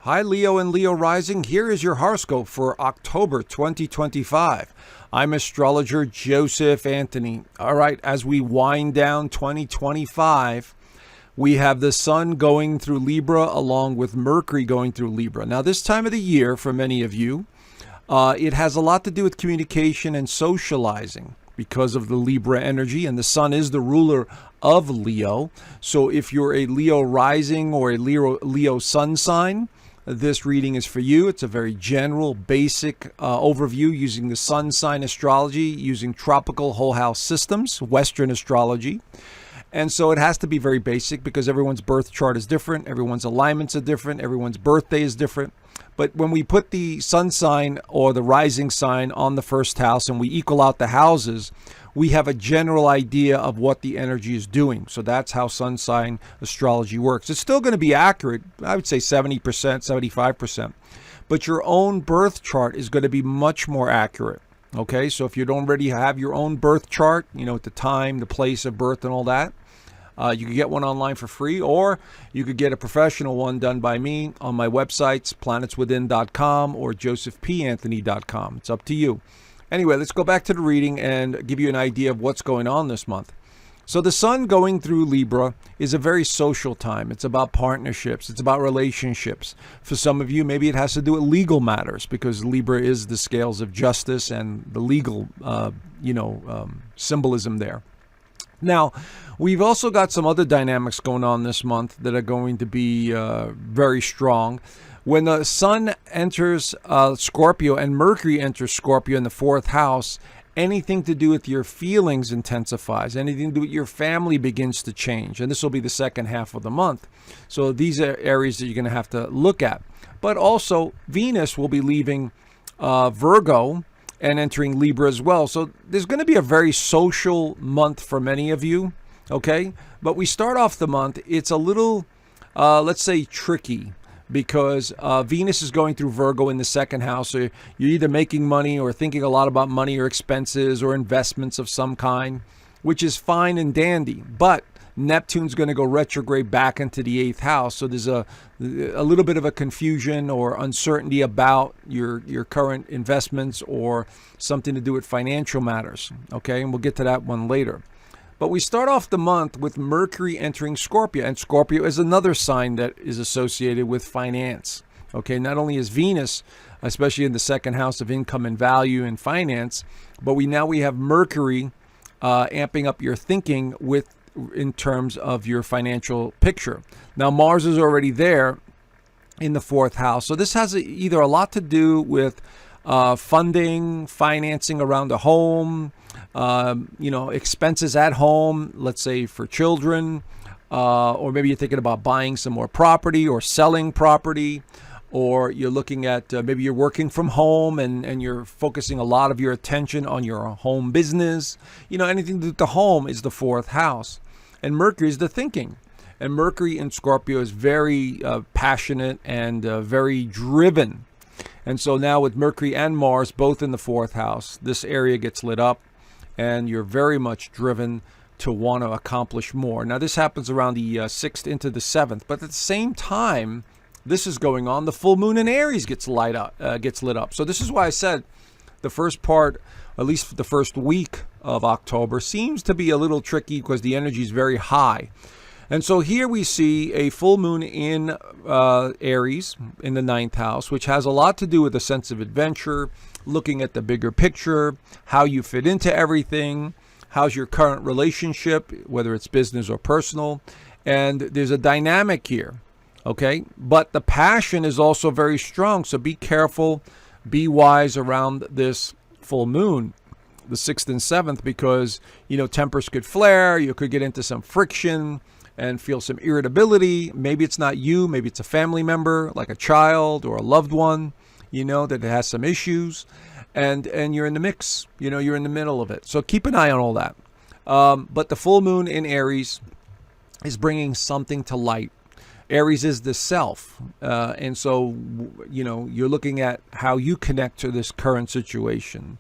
Hi, Leo and Leo Rising. Here is your horoscope for October 2025. I'm Astrologer Joseph Anthony. All right, as we wind down 2025, we have the Sun going through Libra along with Mercury going through Libra. Now, this time of the year, for many of you, it has a lot to do with communication and socializing because of the Libra energy, and the Sun is the ruler of Leo. So if you're a Leo rising or a Leo sun sign, this reading is for you. It's a very general, basic overview using the sun sign astrology, using tropical whole house systems, Western astrology. And so it has to be very basic because everyone's birth chart is different, everyone's alignments are different, everyone's birthday is different. But when we put the sun sign or the rising sign on the first house and we equal out the houses, we have a general idea of what the energy is doing. So that's how sun sign astrology works. It's still going to be accurate, I would say 70%, 75%. But your own birth chart is going to be much more accurate. Okay, so if you don't already have your own birth chart, at the time, the place of birth and all that, you can get one online for free, or you could get a professional one done by me on my websites, planetswithin.com or josephpanthony.com. It's up to you. Anyway, let's go back to the reading and give you an idea of what's going on this month. So the Sun going through Libra is a very social time. It's about partnerships. It's about relationships. For some of you, maybe it has to do with legal matters because Libra is the scales of justice and the legal, symbolism there. Now, we've also got some other dynamics going on this month that are going to be very strong. When the Sun enters Scorpio and Mercury enters Scorpio in the fourth house, anything to do with your feelings intensifies. Anything to do with your family begins to change. And this will be the second half of the month. So these are areas that you're going to have to look at. But also, Venus will be leaving Virgo and entering Libra as well. So there's going to be a very social month for many of you, okay? But we start off the month, it's a little, let's say, tricky because Venus is going through Virgo in the second house. So you're either making money or thinking a lot about money or expenses or investments of some kind, which is fine and dandy. But Neptune's going to go retrograde back into the eighth house. So there's a little bit of a confusion or uncertainty about your current investments or something to do with financial matters. Okay, and we'll get to that one later. But we start off the month with Mercury entering Scorpio. And Scorpio is another sign that is associated with finance. Okay, not only is Venus, especially in the second house of income and value and finance, but we have Mercury amping up your thinking in terms of your financial picture. Now, Mars is already there in the fourth house. So this has either a lot to do with funding, financing around the home, expenses at home, let's say for children, or maybe you're thinking about buying some more property or selling property, or you're looking at maybe you're working from home and you're focusing a lot of your attention on your home business. Anything to do with the home is the fourth house. And Mercury is the thinking. And Mercury in Scorpio is very passionate and very driven. And so now with Mercury and Mars both in the fourth house, this area gets lit up and you're very much driven to want to accomplish more. Now this happens around the 6th into the 7th. But at the same time this is going on, the full moon in Aries gets lit up. So this is why I said the first part, at least the first week of October, seems to be a little tricky because the energy is very high. And so here we see a full moon in Aries in the 9th house, which has a lot to do with a sense of adventure, looking at the bigger picture, how you fit into everything, how's your current relationship, whether it's business or personal. And there's a dynamic here, okay? But the passion is also very strong, so be careful, be wise around this full moon, the 6th and 7th, because, tempers could flare, you could get into some friction and feel some irritability. Maybe it's not you, maybe it's a family member, like a child or a loved one, that has some issues, and you're in the mix, you're in the middle of it. So keep an eye on all that. But the full moon in Aries is bringing something to light. Aries is the self. And so, you're looking at how you connect to this current situation.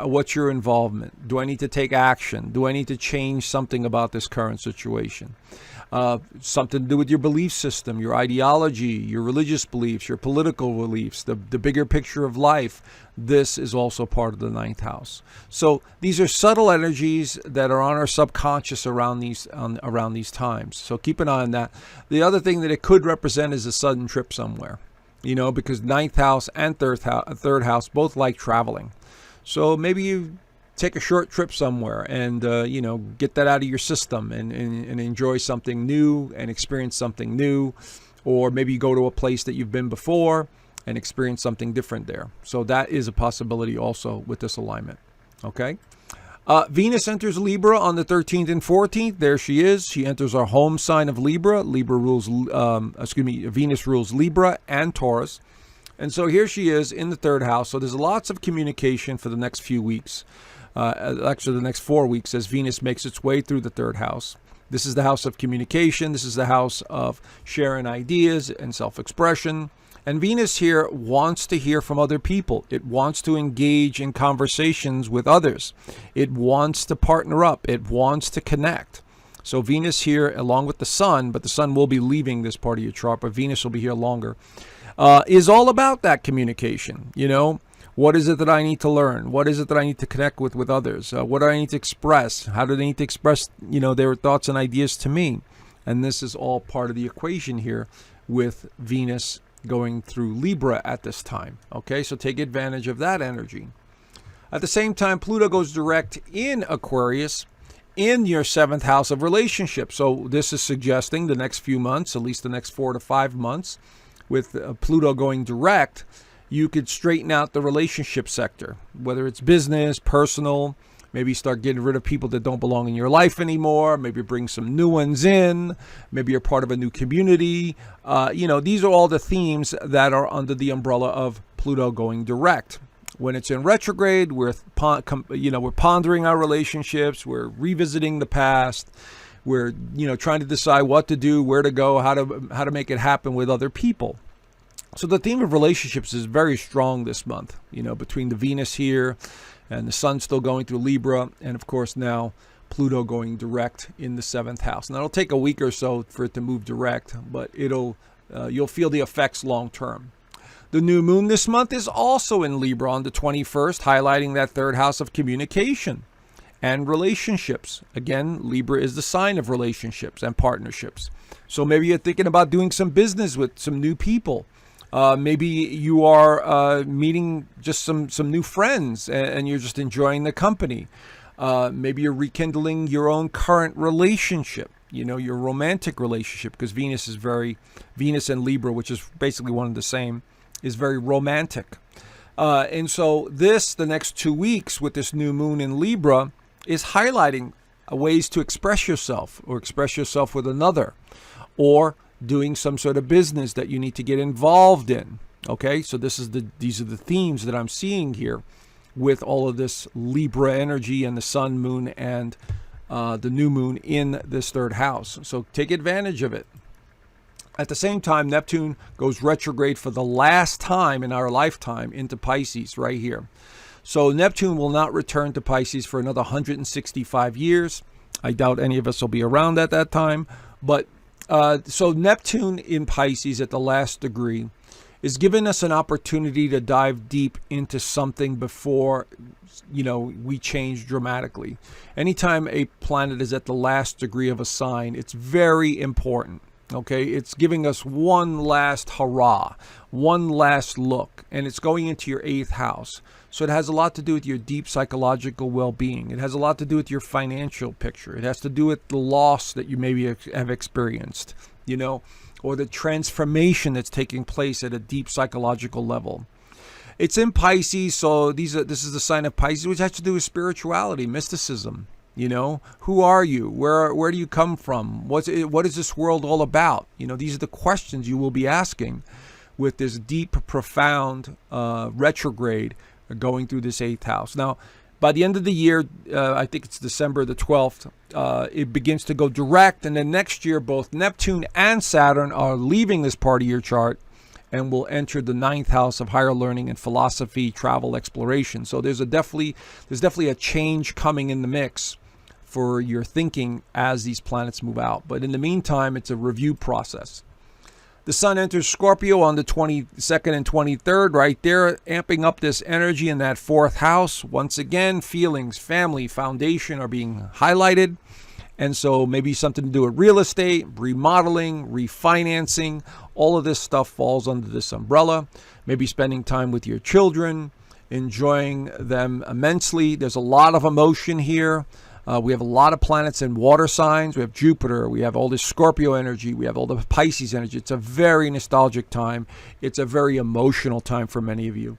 What's your involvement? Do I need to take action? Do I need to change something about this current situation? something to do with your belief system, your ideology, your religious beliefs, your political beliefs, the bigger picture of life. This is also part of the ninth house. So these are subtle energies that are on our subconscious around these times. So keep an eye on that. The other thing that it could represent is a sudden trip somewhere, because ninth house and third house both like traveling. So maybe you take a short trip somewhere and, get that out of your system and enjoy something new and experience something new. Or maybe you go to a place that you've been before and experience something different there. So that is a possibility also with this alignment. Okay. Venus enters Libra on the 13th and 14th. There she is. She enters our home sign of Libra. Venus rules Libra and Taurus. And so here she is in the third house. So there's lots of communication for the next few weeks. Actually, the next 4 weeks as Venus makes its way through the third house. This is the house of communication. This is the house of sharing ideas and self-expression. And Venus here wants to hear from other people. It wants to engage in conversations with others. It wants to partner up. It wants to connect. So Venus here, along with the Sun, but the Sun will be leaving this part of your chart, but Venus will be here longer, is all about that communication. What is it that I need to learn? What is it that I need to connect with others? What do I need to express? How do they need to express, their thoughts and ideas to me? And this is all part of the equation here with Venus going through Libra at this time. Okay, so take advantage of that energy. At the same time, Pluto goes direct in Aquarius in your seventh house of relationships. So this is suggesting the next few months, at least the next 4 to 5 months, with Pluto going direct, you could straighten out the relationship sector, whether it's business, personal. Maybe start getting rid of people that don't belong in your life anymore. Maybe bring some new ones in. Maybe you're part of a new community. These are all the themes that are under the umbrella of Pluto going direct. When it's in retrograde, we're pondering our relationships. We're revisiting the past. We're trying to decide what to do, where to go, how to make it happen with other people. So the theme of relationships is very strong this month, between the Venus here and the Sun still going through Libra, and of course now Pluto going direct in the seventh house. Now it'll take a week or so for it to move direct, but you'll feel the effects long term. The new moon this month is also in Libra on the 21st, highlighting that third house of communication and relationships. Again, Libra is the sign of relationships and partnerships. So maybe you're thinking about doing some business with some new people. Maybe you are meeting just some new friends and you're just enjoying the company. Maybe you're rekindling your own current relationship, your romantic relationship, because Venus and Libra, which is basically one and the same, is very romantic. And so the next 2 weeks with this new moon in Libra is highlighting ways to express yourself or express yourself with another, or doing some sort of business that you need to get involved in. Okay, so these are the themes that I'm seeing here with all of this Libra energy and the Sun, Moon, and the new moon in this third house. So take advantage of it. At the same time, Neptune goes retrograde for the last time in our lifetime into Pisces right here. So Neptune will not return to Pisces for another 165 years. I doubt any of us will be around at that time, but so Neptune in Pisces at the last degree is giving us an opportunity to dive deep into something before, we change dramatically. Anytime a planet is at the last degree of a sign, it's very important. Okay, it's giving us one last hurrah, one last look, and it's going into your 8th house. So it has a lot to do with your deep psychological well-being. It has a lot to do with your financial picture. It has to do with the loss that you maybe have experienced, or the transformation that's taking place at a deep psychological level. It's in Pisces, so this is the sign of Pisces, which has to do with spirituality, mysticism. Who are you? Where do you come from? What is this world all about? These are the questions you will be asking with this deep, profound retrograde going through this 8th house. Now, by the end of the year, I think it's December the 12th, it begins to go direct. And then next year, both Neptune and Saturn are leaving this part of your chart and will enter the 9th house of higher learning and philosophy, travel, exploration. So there's definitely a change coming in the mix for your thinking as these planets move out. But in the meantime, it's a review process. The sun enters Scorpio on the 22nd and 23rd, right there, amping up this energy in that fourth house. Once again, feelings, family, foundation are being highlighted. And so maybe something to do with real estate, remodeling, refinancing. All of this stuff falls under this umbrella. Maybe spending time with your children, enjoying them immensely. There's a lot of emotion here. We have a lot of planets in water signs. We have Jupiter. We have all this Scorpio energy. We have all the Pisces energy. It's a very nostalgic time. It's a very emotional time for many of you.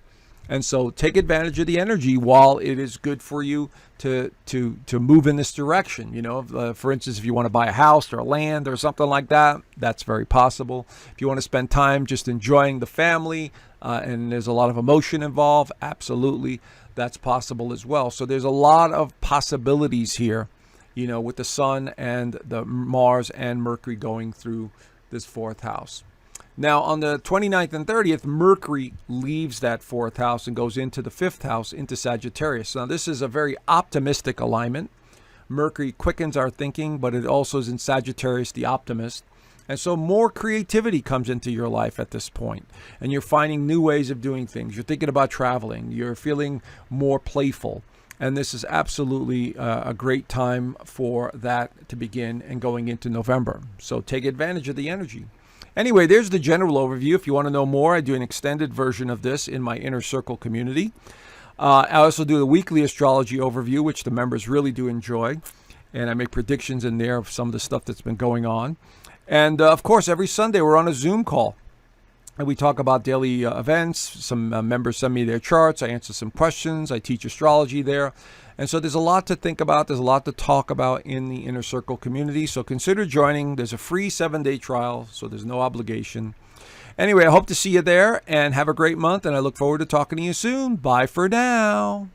And so take advantage of the energy while it is good for you to move in this direction. You know, for instance, if you want to buy a house or land or something like that, that's very possible. If you want to spend time just enjoying the family and there's a lot of emotion involved, absolutely, that's possible as well. So there's a lot of possibilities here, you know, with the sun and the Mars and Mercury going through this fourth house. Now, on the 29th and 30th, Mercury leaves that fourth house and goes into the fifth house, into Sagittarius. Now, this is a very optimistic alignment. Mercury quickens our thinking, but it also is in Sagittarius, the optimist. And so more creativity comes into your life at this point. And you're finding new ways of doing things. You're thinking about traveling. You're feeling more playful. And this is absolutely a great time for that to begin and going into November. So take advantage of the energy. Anyway, there's the general overview. If you want to know more, I do an extended version of this in my Inner Circle community. I also do the weekly astrology overview, which the members really do enjoy. And I make predictions in there of some of the stuff that's been going on. And, of course, every Sunday we're on a Zoom call. And we talk about daily events. Some members send me their charts. I answer some questions. I teach astrology there. And so there's a lot to think about. There's a lot to talk about in the Inner Circle community. So consider joining. There's a free 7-day trial, so there's no obligation. Anyway, I hope to see you there and have a great month. And I look forward to talking to you soon. Bye for now.